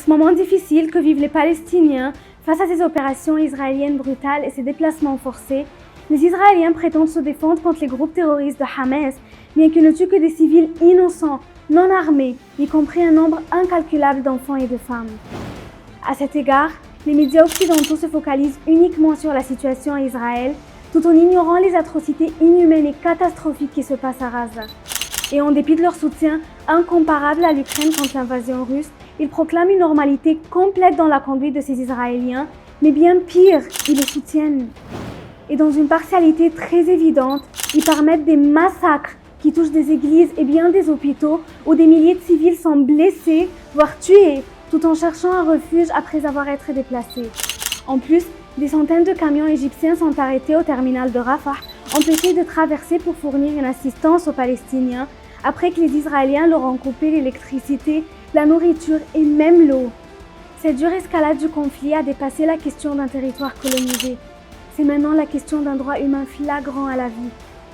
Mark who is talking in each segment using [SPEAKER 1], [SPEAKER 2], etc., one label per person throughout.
[SPEAKER 1] ce moment difficile que vivent les Palestiniens face à ces opérations israéliennes brutales et ces déplacements forcés, les Israéliens prétendent se défendre contre les groupes terroristes de Hamas, bien qu'ils ne tuent que des civils innocents, non armés, y compris un nombre incalculable d'enfants et de femmes. À cet égard, les médias occidentaux se focalisent uniquement sur la situation à Israël, tout en ignorant les atrocités inhumaines et catastrophiques qui se passent à Gaza. Et en dépit de leur soutien incomparable à l'Ukraine contre l'invasion russe, ils proclament une normalité complète dans la conduite de ces Israéliens, mais bien pire, ils les soutiennent. Et dans une partialité très évidente, ils permettent des massacres qui touchent des églises et bien des hôpitaux où des milliers de civils sont blessés, voire tués, tout en cherchant un refuge après avoir été déplacés. En plus, des centaines de camions égyptiens sont arrêtés au terminal de Rafah, empêchés de traverser pour fournir une assistance aux Palestiniens, après que les Israéliens leur ont coupé l'électricité, la nourriture et même l'eau. Cette dure escalade du conflit a dépassé la question d'un territoire colonisé. C'est maintenant la question d'un droit humain flagrant à la vie.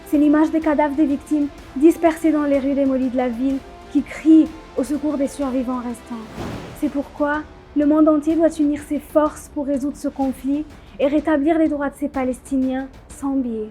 [SPEAKER 1] C'est l'image des cadavres des victimes dispersés dans les rues démolies de la ville qui crient au secours des survivants restants. C'est pourquoi le monde entier doit unir ses forces pour résoudre ce conflit et rétablir les droits de ces Palestiniens sans biais.